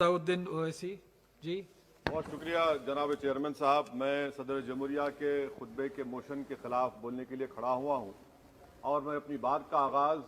सलाउद्दीन ओवैसी जी। बहुत शुक्रिया जनाब चेयरमैन साहब। मैं सदर जमहूरिया के खुतबे के मोशन के खिलाफ बोलने के लिए खड़ा हुआ हूँ और मैं अपनी बात का आगाज़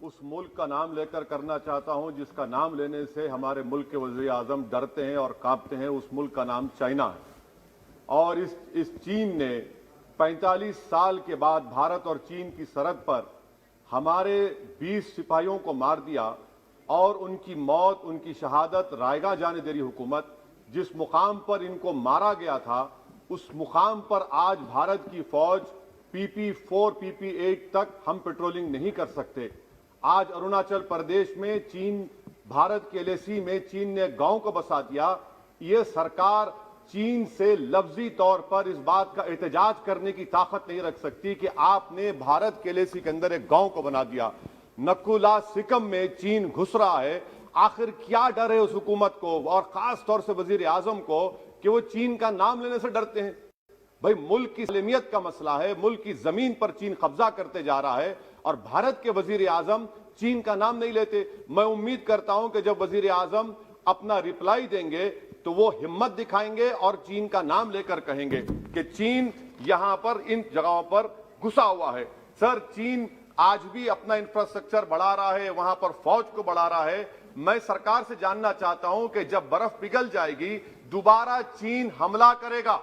उस मुल्क का नाम लेकर करना चाहता हूँ जिसका नाम लेने से हमारे मुल्क के वज़ीर आज़म डरते हैं और कांपते हैं। उस मुल्क का नाम चाइना है और इस चीन ने 45 साल के बाद भारत और चीन की सरहद पर हमारे 20 सिपाहियों को मार दिया और उनकी मौत, उनकी शहादत रायगा जाने दे रही हुकूमत। जिस मुकाम पर इनको मारा गया था उस मुकाम पर आज भारत की फौज PP4 PP8 तक हम पेट्रोलिंग नहीं कर सकते। आज अरुणाचल प्रदेश में चीन, भारत के LAC में चीन ने गांव को बसा दिया। ये सरकार चीन से लफ्जी तौर पर इस बात का एहतजाज करने की ताकत नहीं रख सकती कि आपने भारत के LAC के अंदर एक गांव को बना दिया। नकुला सिकम में चीन घुस रहा है। आखिर क्या डर है उस हुकूमत को और खास तौर से वजीर आजम को कि वो चीन का नाम लेने से डरते हैं? भाई, मुल्क की सलामियत का मसला है। मुल्क की जमीन पर चीन कब्जा करते जा रहा है और भारत के वजीर आजम चीन का नाम नहीं लेते। मैं उम्मीद करता हूं कि जब वजीर आजम अपना रिप्लाई देंगे तो वो हिम्मत दिखाएंगे और चीन का नाम लेकर कहेंगे कि चीन यहां पर इन जगहों पर घुसा हुआ है। सर, चीन आज भी अपना इंफ्रास्ट्रक्चर बढ़ा रहा है, वहां पर फौज को बढ़ा रहा है। मैं सरकार से जानना चाहता हूं कि जब बर्फ पिघल जाएगी दोबारा चीन हमला करेगा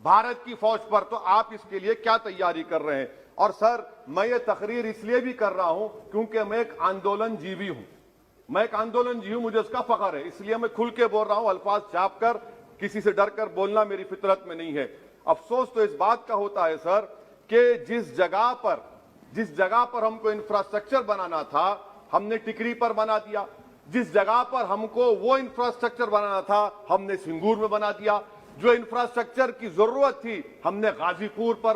भारत की फौज पर, तो आप इसके लिए क्या तैयारी कर रहे हैं? और सर, मैं ये तकरीर इसलिए भी कर रहा हूं क्योंकि मैं एक आंदोलन जीवी हूं। मैं एक आंदोलन जीवी हूं, मुझे उसका फख्र है, इसलिए मैं खुल के बोल रहा हूं। अल्फाज छाप कर, किसी से डर कर बोलना मेरी फितरत में नहीं है। अफसोस तो इस बात का होता है सर कि जिस जगह पर हमको इंफ्रास्ट्रक्चर बनाना था हमने टिकरी पर बना दिया। जिस जगह पर हमको वो इंफ्रास्ट्रक्चर बनाना था हमने सिंगूर में बना दिया। जो इंफ्रास्ट्रक्चर की जरूरत थी हमने गाजीपुर पर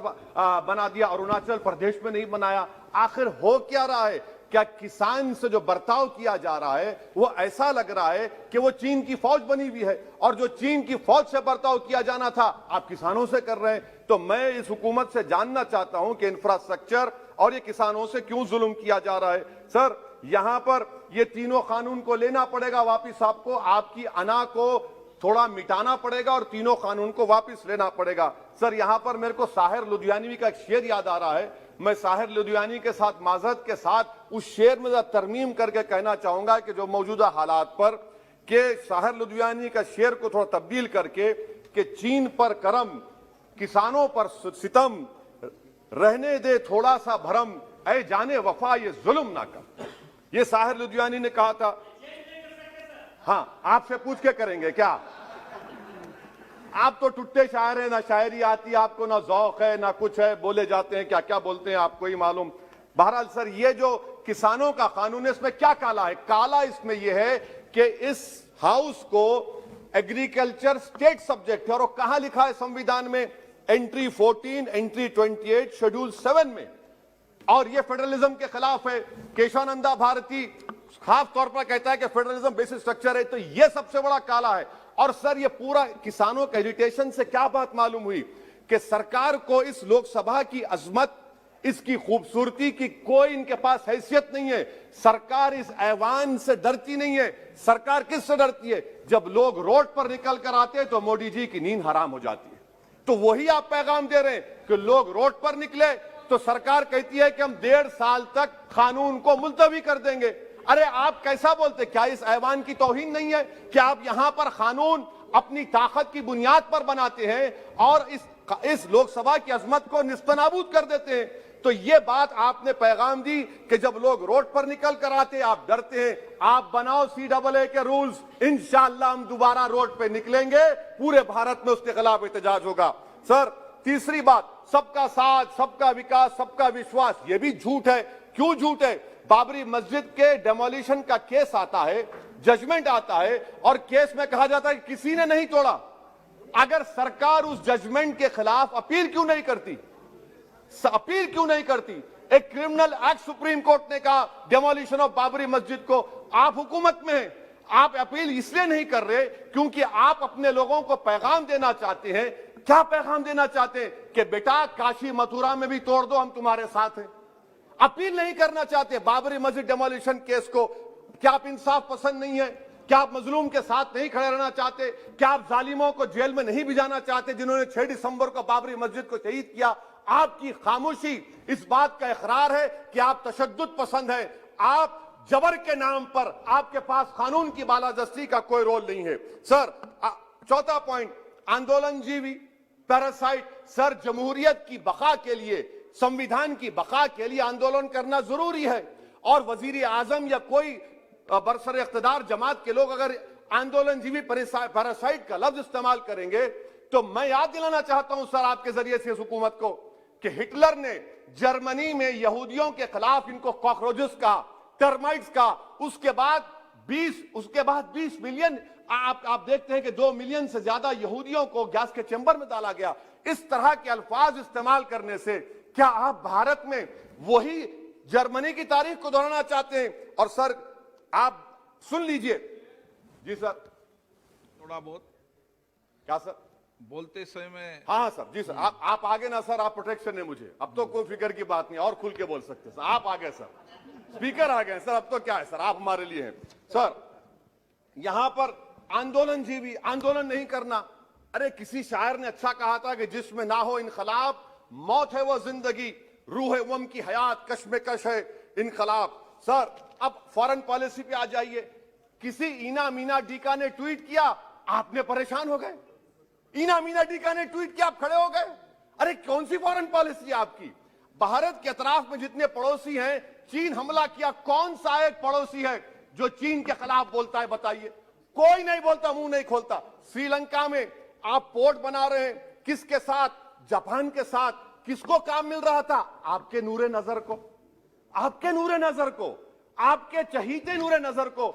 बना दिया, अरुणाचल प्रदेश में नहीं बनाया। आखिर हो क्या रहा है? क्या किसान से जो बर्ताव किया जा रहा है वो ऐसा लग रहा है कि वो चीन की फौज बनी हुई है और जो चीन की फौज से बर्ताव किया जाना था आप किसानों से कर रहे हैं? तो मैं इस हुकूमत से जानना चाहता हूं कि इंफ्रास्ट्रक्चर और ये किसानों से क्यों जुल्म किया जा रहा है? सर, यहां पर ये तीनों कानून को लेना पड़ेगा वापिस आपको, आपकी अना को थोड़ा मिटाना पड़ेगा और तीनों कानून को वापस लेना पड़ेगा। सर, यहां पर मेरे को साहिर लुधियानवी का एक शेर याद आ रहा है। मैं साहिर लुधियानवी के साथ माजरत के साथ उस शेर में तरमीम करके कहना चाहूंगा कि जो मौजूदा हालात पर के साहिर लुधियानवी का शेर को थोड़ा तब्दील करके कि चीन पर करम, किसानों पर सितम, रहने दे थोड़ा सा भरम, ऐ जाने वफा ये जुल्म ना कर। ये साहिर लुधियानवी ने कहा था। हाँ, आपसे पूछ के करेंगे क्या? आप तो टुट्टे शायर हैं, ना शायरी आती आपको, ना जौक है, ना कुछ है, बोले जाते हैं क्या क्या बोलते हैं आपको ही मालूम। बहरहाल सर, ये जो किसानों का कानून है इसमें क्या काला है? काला इसमें यह है कि इस हाउस को एग्रीकल्चर स्टेट सब्जेक्ट है और कहां लिखा है संविधान में? एंट्री 14, एंट्री 28, शेड्यूल 7 में। और ये फेडरलिज्म के खिलाफ है। केशवानंदा भारती खास तौर पर कहता है कि फेडरलिज्म बेसिक स्ट्रक्चर है। तो ये सबसे बड़ा काला है। और सर, ये पूरा किसानों के एजिटेशन से क्या बात मालूम हुई कि सरकार को इस लोकसभा की अजमत, इसकी खूबसूरती की कोई इनके पास हैसियत नहीं है। सरकार इस ऐवान से डरती नहीं है। सरकार किससे डरती है? जब लोग रोड पर निकल कर आते हैं तो मोदी जी की नींद हराम हो जाती है। तो वही आप पैगाम दे रहे हैं कि लोग रोड पर निकले तो सरकार कहती है कि हम 1.5 साल तक कानून को मुलतवी कर देंगे। अरे आप कैसा बोलते? क्या इस ऐवान की तौहीन नहीं है? क्या आप यहां पर कानून अपनी ताकत की बुनियाद पर बनाते हैं और इस लोकसभा की अजमत को निस्तनाबूद कर देते हैं? तो ये बात आपने पैगाम दी कि जब लोग रोड पर निकल कर आते आप डरते हैं। आप बनाओ CAA के रूल्स, इंशाअल्लाह हम दोबारा रोड पे निकलेंगे, पूरे भारत में उसके खिलाफ एहतजाज होगा। सर, तीसरी बात, सबका साथ, सबका विकास, सबका विश्वास, ये भी झूठ है। क्यों झूठ है? बाबरी मस्जिद के डेमोलिशन का केस आता है, जजमेंट आता है और केस में कहा जाता है कि किसी ने नहीं तोड़ा। अगर सरकार उस जजमेंट के खिलाफ अपील क्यों नहीं करती? एक क्रिमिनल एक्ट सुप्रीम कोर्ट ने कहा डेमोलिशन ऑफ बाबरी मस्जिद को। आप हुकूमत में हैं, आप अपील इसलिए नहीं कर रहे क्योंकि आप अपने लोगों को पैगाम देना चाहते हैं। क्या पैगाम देना चाहते हैं? कि बेटा काशी मथुरा में भी तोड़ दो, हम तुम्हारे साथ हैं। अपील नहीं करना चाहते बाबरी मस्जिद डेमोलिशन केस को। क्या आप इंसाफ पसंद नहीं है? क्या आप मजलूम के साथ नहीं खड़े रहना चाहते? क्या आप जालिमों को जेल में नहीं भिजाना चाहते जिन्होंने 6 दिसंबर को बाबरी मस्जिद को शहीद किया? आपकी खामोशी इस बात का इकरार है कि आप तशद्दुद पसंद है। आप जबर के नाम पर आपके पास कानून की बालादस्ती का कोई रोल नहीं है। सर, चौथा पॉइंट, आंदोलनजीवी पैरासाइट। सर, जमहूरियत की बका के लिए, संविधान की बका के लिए आंदोलन करना जरूरी है, और वजीर आजम या कोई बरसर इख्तिदार जमात के लोग अगर आंदोलनजीवी पैरासाइट का लफ्ज इस्तेमाल करेंगे तो मैं याद दिलाना चाहता हूं सर आपके जरिए से इस हुकूमत को कि हिटलर ने जर्मनी में यहूदियों के खिलाफ इनको कॉकरोचेस का, टर्माइट्स का, उसके बाद 20 मिलियन, आप देखते हैं कि 2 मिलियन से ज्यादा यहूदियों को गैस के चैम्बर में डाला गया। इस तरह के अल्फाज इस्तेमाल करने से क्या आप भारत में वही जर्मनी की तारीख को दोहराना चाहते हैं? और सर आप सुन लीजिए। जी सर, थोड़ा बहुत क्या सर बोलते समय में। हाँ सर, जी सर, आप आगे ना सर, आप प्रोटेक्शन है मुझे, अब तो कोई फिक्र की बात नहीं, और खुल के बोल सकते सर। आप आ गए सर, स्पीकर आ गए सर, अब तो क्या है सर, आप हमारे लिए हैं। सर, यहां पर आंदोलनजीवी आंदोलन नहीं करना। अरे किसी शायर ने अच्छा कहा था कि जिसमें ना हो इनकलाब, मौत है वो जिंदगी, रूह है वम की हयात, कश्मकश है इनकलाब। सर, अब फॉरेन पॉलिसी पे आ जाइए। किसी इना मीना डीका ने ट्वीट किया, आपने परेशान हो गए। इना मीना डीका ने ट्वीट किया, आप खड़े हो गए। अरे कौन सी फॉरेन पॉलिसी है आपकी? भारत के अतराफ में जितने पड़ोसी हैं, चीन हमला किया, कौन सा एक पड़ोसी है जो चीन के खिलाफ बोलता है? बताइए। कोई नहीं बोलता, मुंह नहीं खोलता। श्रीलंका में आप पोर्ट बना रहे हैं, किसके साथ? जापान के साथ। किसको काम मिल रहा था? आपके नूरे नजर को, आपके नूरे नजर को, आपके चहीते नूरे नजर को।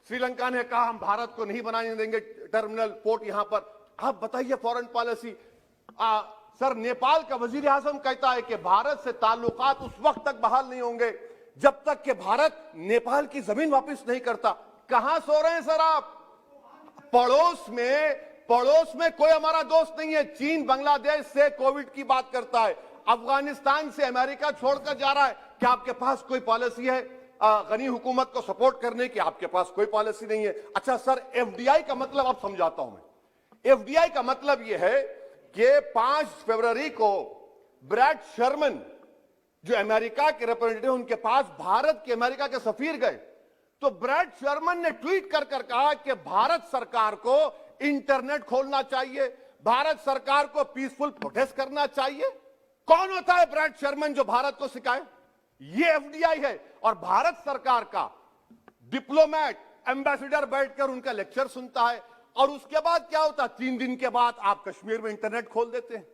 श्रीलंका ने कहा हम भारत को नहीं बनाने देंगे टर्मिनल पोर्ट यहां पर। आप बताइए फॉरेन पॉलिसी। सर, नेपाल का वजीर आजम कहता है कि भारत से ताल्लुकात उस वक्त तक बहाल नहीं होंगे जब तक कि भारत नेपाल की जमीन वापस नहीं करता। कहां सो रहे हैं सर आप? पड़ोस में कोई हमारा दोस्त नहीं है। चीन बांग्लादेश से कोविड की बात करता है, अफगानिस्तान से अमेरिका छोड़कर जा रहा है। क्या आपके पास कोई पॉलिसी है गनी हुकूमत को सपोर्ट करने की? आपके पास कोई पॉलिसी नहीं है। अच्छा सर, एफडीआई का मतलब अब समझाता हूं मैं। एफडीआई का मतलब यह है कि 5 फरवरी को ब्रैड शर्मन जो अमेरिका के रिप्रेजेंटेटिव, उनके पास भारत के अमेरिका के सफीर गए, तो ब्रैड शर्मन ने ट्वीट कर कहा कि भारत सरकार को इंटरनेट खोलना चाहिए, भारत सरकार को पीसफुल प्रोटेस्ट करना चाहिए। कौन होता है ब्रैड शर्मन जो भारत को सिखाए? ये एफडीआई है। और भारत सरकार का डिप्लोमेट, एम्बेसडर बैठकर उनका लेक्चर सुनता है, और उसके बाद क्या होता? 3 दिन के बाद आप कश्मीर में इंटरनेट खोल देते हैं।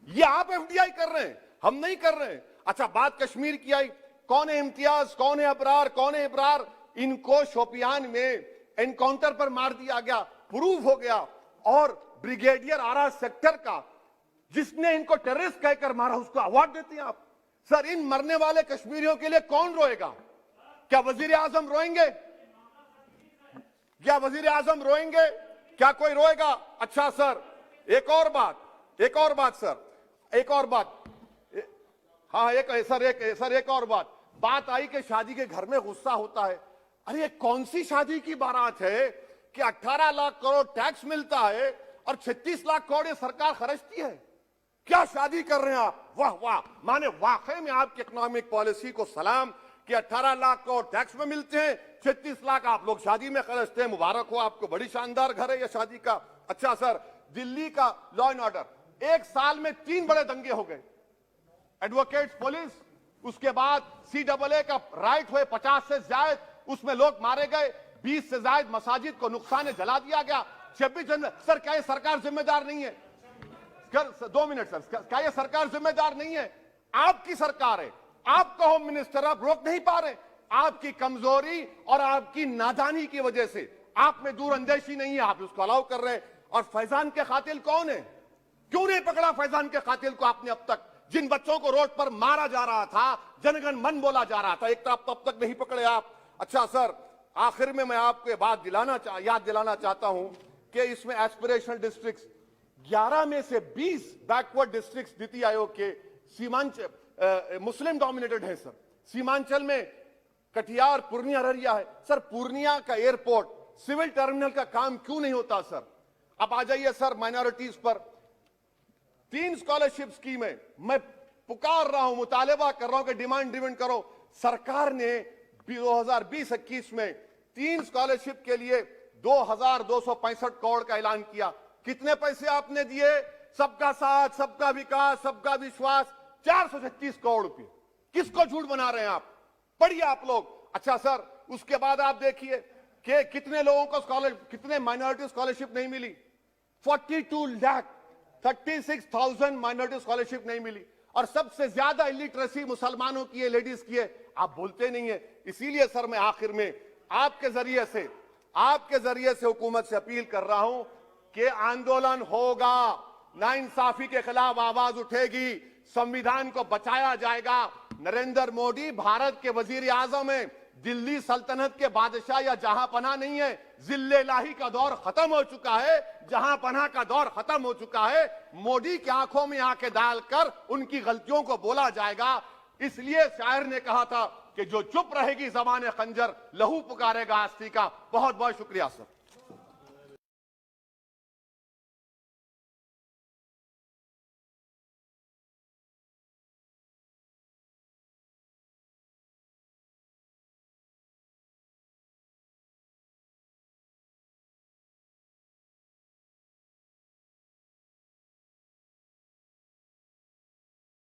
ये आप एफडीआई कर रहे हैं, हम नहीं कर रहे हैं। अच्छा, बात कश्मीर की आई। कौन है इम्तियाज, कौन है अबरार, कौन है इब्रार? इनको शोपियान में एनकाउंटर पर मार दिया गया, प्रूव हो गया। और ब्रिगेडियर आरा सेक्टर का जिसने इनको टेररिस्ट कहकर मारा, उसको अवार्ड देते हैं आप। सर, इन मरने वाले कश्मीरियों के लिए कौन रोएगा? क्या वजीर आजम रोएंगे? क्या वजीर आजम रोएंगे? क्या कोई रोएगा? अच्छा सर, एक और बात सर, एक और बात। हाँ, एक और बात आई कि शादी के घर में गुस्सा होता है। अरे कौन सी शादी की बारात है कि 18 लाख करोड़ टैक्स मिलता है और 36 लाख करोड़ ये सरकार खर्चती है? क्या शादी कर रहे हैं आप? वाह वाह, माने वाकई में आपकी इकोनॉमिक पॉलिसी को सलाम कि 18 लाख करोड़ टैक्स में मिलते हैं, 36 लाख आप लोग शादी में खर्चते हैं। मुबारक हो आपको, बड़ी शानदार घर है ये शादी का। अच्छा सर, दिल्ली का लॉ एंड ऑर्डर, 1 साल में 3 बड़े दंगे हो गए। एडवोकेट्स पुलिस, उसके बाद CAA का राइट हुए 50 से ज्यादा, उसमें लोग मारे गए। 20 से ज्यादा मसाजिद को नुकसान जला दिया गया। 26 जनवरी। सर, क्या ये सरकार जिम्मेदार नहीं है? 2 मिनट सर, क्या ये सरकार जिम्मेदार नहीं है? आपकी सरकार है, आपका होम मिनिस्टर, आप रोक नहीं पा रहे। आपकी कमजोरी और आपकी नादानी की वजह से, आप में दूरअंदेशी नहीं है, आप उसको अलाउ कर रहे हैं। और फैजान के कातिल कौन है? क्यों नहीं पकड़ा फैजान के कातिल को आपने अब तक? जिन बच्चों को रोड पर मारा जा रहा था, जनगण मन बोला जा रहा था, एक तरफ तब तक नहीं पकड़े आप। अच्छा सर, आखिर में मैं आपको बात याद दिलाना चाहता हूं कि इसमें एस्पिरेशनल डिस्ट्रिक्ट्स 11 में से 20 बैकवर्ड डिस्ट्रिक्ट्स नीति आयोग के सीमांचल मुस्लिम डोमिनेटेड है सर। सीमांचल में कटिहार, पूर्णिया, अररिया है। सर, पूर्णिया का एयरपोर्ट सिविल टर्मिनल का काम क्यों नहीं होता सर? अब आ जाइए सर माइनॉरिटीज पर। 3 स्कॉलरशिप स्कीम है, मैं पुकार रहा हूं, मुतालबा कर रहा हूं कि डिमांड ड्रिवन करो। सरकार ने 2020-21 में 3 स्कॉलरशिप के लिए 2265 करोड़ का ऐलान किया। कितने पैसे आपने दिए? सबका साथ, सबका विकास, सबका विश्वास, 436 करोड़ रुपए। किसको झूठ बना रहे हैं आप? पढ़िए आप लोग। अच्छा सर, उसके बाद आप देखिए कि कितने लोगों को कितने माइनॉरिटी स्कॉलरशिप नहीं मिली। 42,36,000 माइनॉरिटी स्कॉलरशिप नहीं मिली। और सबसे ज्यादा इलिटरेसी मुसलमानों की है, लेडीज की है। आप बोलते नहीं है। इसीलिए सर मैं आखिर में आपके जरिए से हुकूमत से अपील कर रहा हूं कि आंदोलन होगा, नाइंसाफी के खिलाफ आवाज उठेगी, संविधान को बचाया जाएगा। नरेंद्र मोदी भारत के वजीर आजम है, दिल्ली सल्तनत के बादशाह या जहांपनाह नहीं है। जिल्ले-लाही का दौर खत्म हो चुका है, जहांपनाह का दौर खत्म हो चुका है। मोदी की आंखों में आंखें डालकर उनकी गलतियों को बोला जाएगा। इसलिए शायर ने कहा था कि जो चुप रहेगी ज़बान खंजर, लहू पुकारेगा आस्ती का। बहुत बहुत शुक्रिया सर।